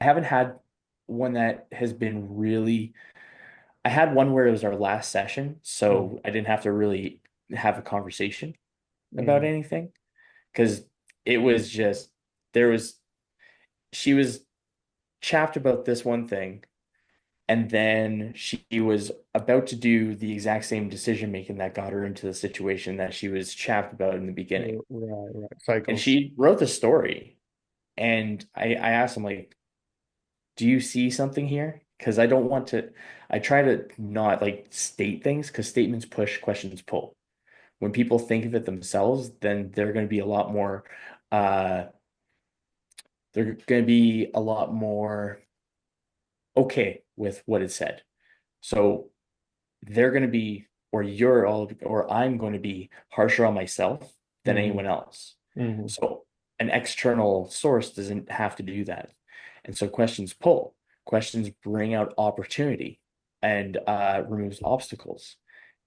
haven't had one that has been really. I had one where it was our last session, Mm, so I didn't have to really have a conversation about mm, anything because it was just there was she was chapped about this one thing, and then she was about to do the exact same decision making that got her into the situation that she was chapped about in the beginning. right, right. And Cycles. she wrote the story, and I asked him like, "Do you see something here?" Because I don't want to. I try to not like state things because statements push, questions pull. When people think of it themselves, then uh they're going to be a lot more okay with what is said. So they're going to be, or you're all, or I'm going to be harsher on myself than Hmm. anyone else. Hmm. So an external source doesn't have to do that. And so questions pull, questions bring out opportunity and removes obstacles.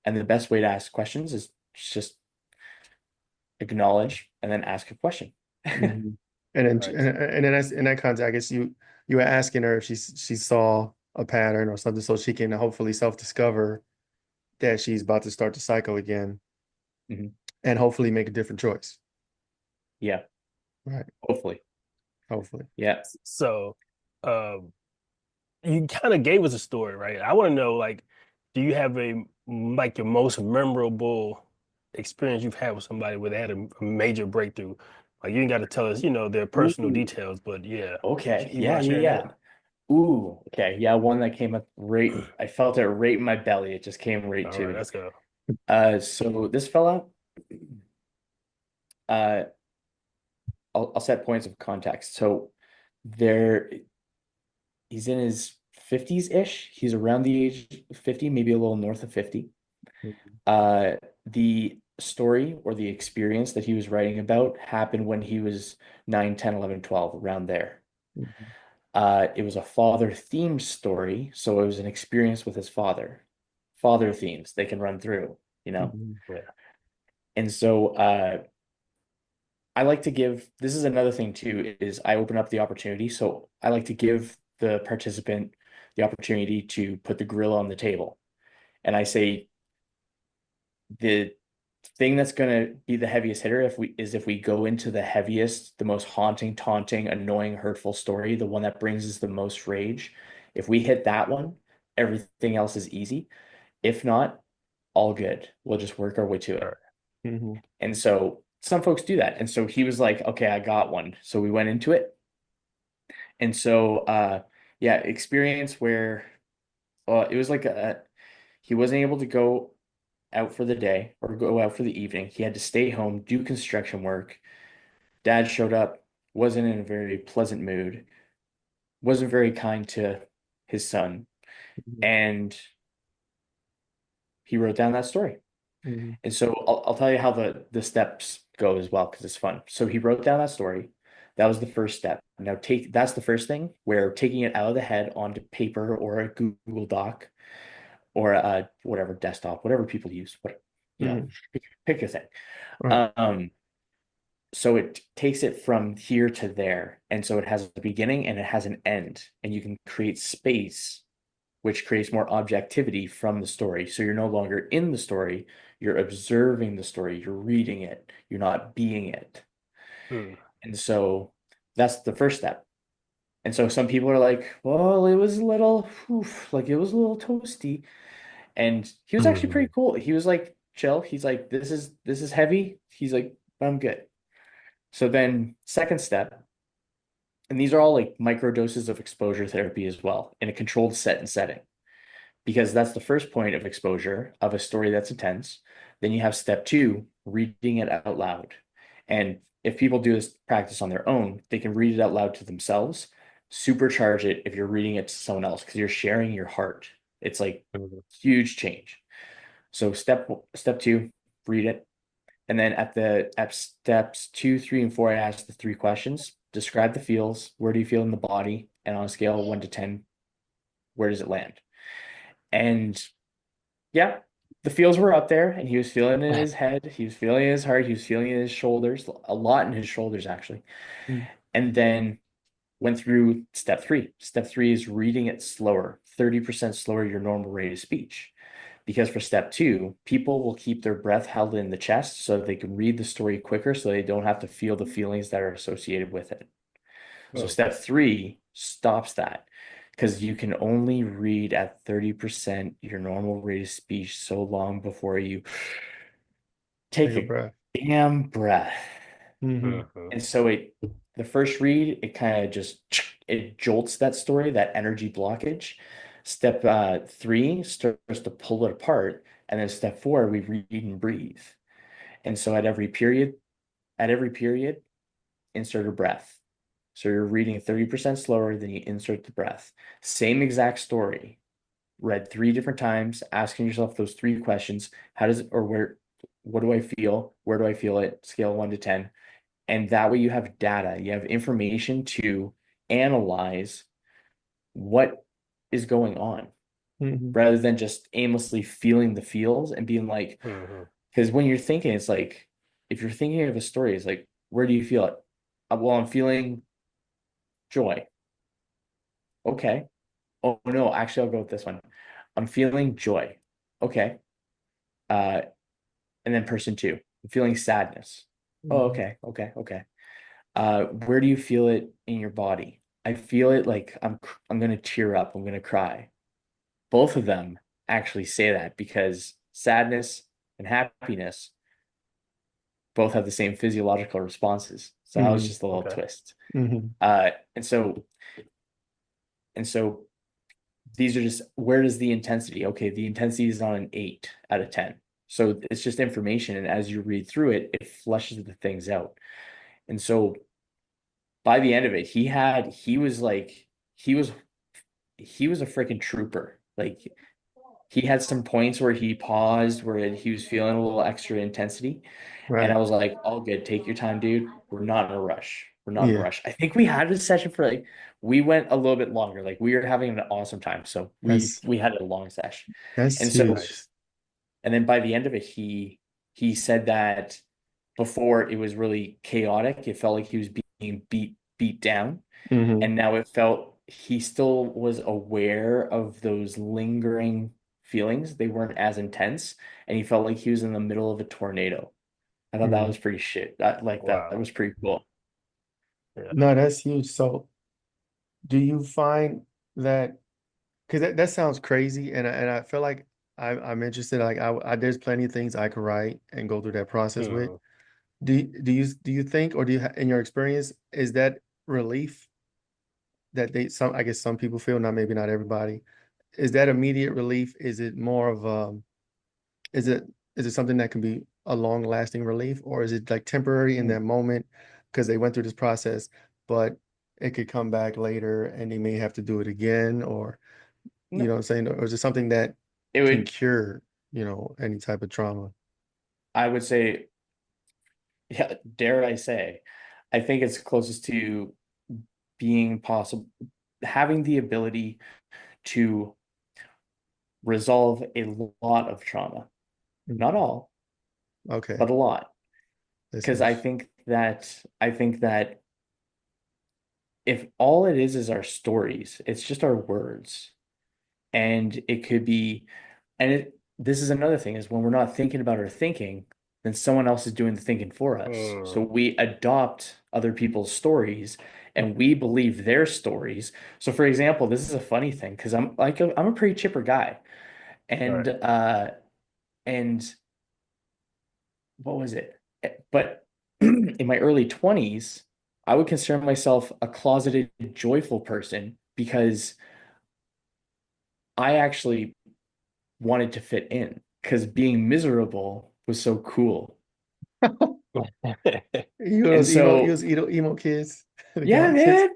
And the best way to ask questions is just acknowledge and then ask a question. Hmm. And then Right. and then that's in that context, I guess you were asking her if she saw a pattern or something so she can hopefully self-discover that she's about to start the cycle again Mhm. and hopefully make a different choice. Yeah, Right. hopefully. Hopefully. Yeah. So, um, you kind of gave us a story, right? I want to know, like, do you have like your most memorable experience you've had with somebody where they had a major breakthrough? Like, you ain't got to tell us, their personal Ooh, details, but yeah, okay. you Yeah, mind yeah, sharing that? yeah. Ooh, okay. Yeah, one that came up right. I felt it right in my belly. It just came right All to right, me. let's go. So this fella, uh, I'll set points of context. So there, he's in his 50s-ish. He's around the age of 50, maybe a little north of 50. Mhm. The story or the experience that he was writing about happened when he was 9, 10, 11, 12, around there. Mhm. It was a father-themed story, so it was an experience with his father. Father themes they can run through, you know? Mhm. Yeah. And so I like to give, this is another thing too, is I open up the opportunity. So I like to give the participant the opportunity to put the grill on the table. And I say the thing that's going to be the heaviest hitter if we go into the heaviest, the most haunting, taunting, annoying, hurtful story, the one that brings us the most rage. If we hit that one, everything else is easy. If not, all good. We'll just work our way to All it. right. Mhm. And so some folks do that. And so he was like, okay, I got one. So we went into it. And so yeah, experience where it was like he wasn't able to go out for the day or go out for the evening. He had to stay home, do construction work. Dad showed up, wasn't in a very pleasant mood, wasn't very kind to his son, Mhm. and he wrote down that story. Mhm. And so I'll tell you how the steps go as well because it's fun. So he wrote down that story. That was the first step. Now take that's the first thing where taking it out of the head onto paper or a Google Doc or whatever desktop, whatever people use, but Mhm. pick a thing. Right. Um, so it takes it from here to there. And so it has a beginning and it has an end. And you can create space, which creates more objectivity from the story. So you're no longer in the story, you're observing the story, you're reading it, you're not being it. Hmm. And so that's the first step. And so some people are like, well, it was a little, oof, like it was a little toasty. And he was actually pretty Mhm. cool. He was like chill. He's like, this is heavy. He's like, I'm good. So then second step, and these are all like micro doses of exposure therapy as well in a controlled set and setting, because that's the first point of exposure of a story that's intense. Then you have step two, reading it out loud. And if people do this practice on their own, they can read it out loud to themselves, supercharge it if you're reading it to someone else because you're sharing your heart. It's like Mhm. huge change. So step two, read it. And then at steps two, three, and four, I asked the three questions. Describe the feels. Where do you feel in the body? And on a scale of 1 to 10, where does it land? And yeah, the feels were up there, and he was feeling it in his head. He was feeling it in his heart. He was feeling it in his shoulders, a lot in his shoulders, actually. Mhm. And then went through step three. Step three is reading it slower, 30% slower your normal rate of speech. Because for step two, people will keep their breath held in the chest so that they can read the story quicker so they don't have to feel the feelings that are associated with it. So Oh, step three stops that because you can only read at 30% your normal rate of speech so long before you take Take a a breath. damn breath. Hmm. mhm. And so the first read, it kind of just it jolts that story, that energy blockage. Step three starts to pull it apart, and then step four, we read and breathe. And so at every period, insert a breath. So you're reading 30% slower, then you insert the breath. Same exact story, read three different times, asking yourself those three questions. How does it, or where, what do I feel? Where do I feel it? Scale 1 to 10. And that way you have data, you have information to analyze what is going on Hmm. rather than just aimlessly feeling the feels and being like, Mhm. because when you're thinking, it's like, if you're thinking of a story, it's like, where do you feel it? Well, I'm feeling joy. Okay. Oh no, actually, I'll go with this one. I'm feeling joy. Okay. Uh, and then person two, I'm feeling sadness. Oh, Hmm. okay, okay, okay. Where do you feel it in your body? I feel it like I'm gonna tear up, I'm gonna cry. Both of them actually say that because sadness and happiness both have the same physiological responses. So that was Hmm. just a little Okay. twist. Hmm. Uh, and so and so these are just where does the intensity? Okay, the intensity is on an 8 out of 10. So it's just information, and as you read through it, it fleshes the things out. And so by the end of it, he was like he was he was a freaking trooper. Like he had some points where he paused, where he was feeling a little extra intensity. And I Right. was like, all good, take your time, dude. We're not in a rush. We're not in a Yeah. rush. I think we had a session for like we went a little bit longer. Like we were having an awesome time. So That's we had a long session. that's And so huge. Nice. and then by the end of it, he said that before it was really chaotic. It felt like he was being beat down. Hmm. And now it felt he still was aware of those lingering feelings. They weren't as intense, and he felt like he was in the middle of a tornado. I thought that Hmm. was pretty shit. That like that Wow. was pretty cool. Yeah. No, that's huge. So, do you find that because that sounds crazy, and I feel like I'm interested. Like there's plenty of things I could write and go through that process with. Mhm. Do you think, or do you in your experience, is that relief that some I guess some people feel, not maybe not everybody, is that immediate relief? Is it more of is it is it something that can be a long lasting relief, or is it like temporary in Mm. that moment because they went through this process, but it could come back later and they may have to do it again, or you No, know what I'm saying, or is it something that it can would, cure, any type of trauma? I would say, yeah, dare I say, I think it's closest to being possible, having the ability to resolve a lot of trauma. Not Mhm. all, Okay, but a lot. that's Because huge. I think that if all it is our stories, it's just our words. And it could be, and this is another thing is when we're not thinking about our thinking, then someone else is doing the thinking for us. So Mm. we adopt other people's stories and we believe their stories. So for example, this is a funny thing because I'm a pretty chipper guy. And Right. and what was it? But in my early 20s, I would consider myself a closeted joyful person because I actually wanted to fit in because being miserable was so cool. You And those so, emo kids, the yeah, emo kids. man,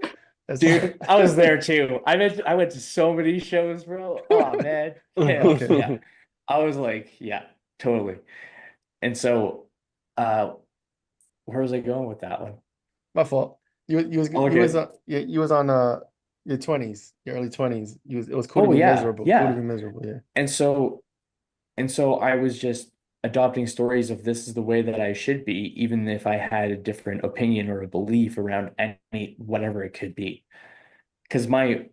That's dude, I was there too. I went to so many shows, bro. Oh man, hell okay. yeah. I was like, yeah, totally. And so, uh, where was I going with that one? My fault. You was Okay. on you was on your 20s, your early 20s. It was cool to Oh be yeah, miserable. Cool to be yeah. miserable. Yeah. And so, and so I was just adopting stories of this is the way that I should be, even if I had a different opinion or a belief around any whatever it could be. Because my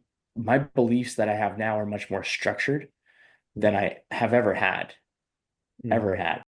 beliefs that I have now are much more structured than I have ever had. Mm. Ever had.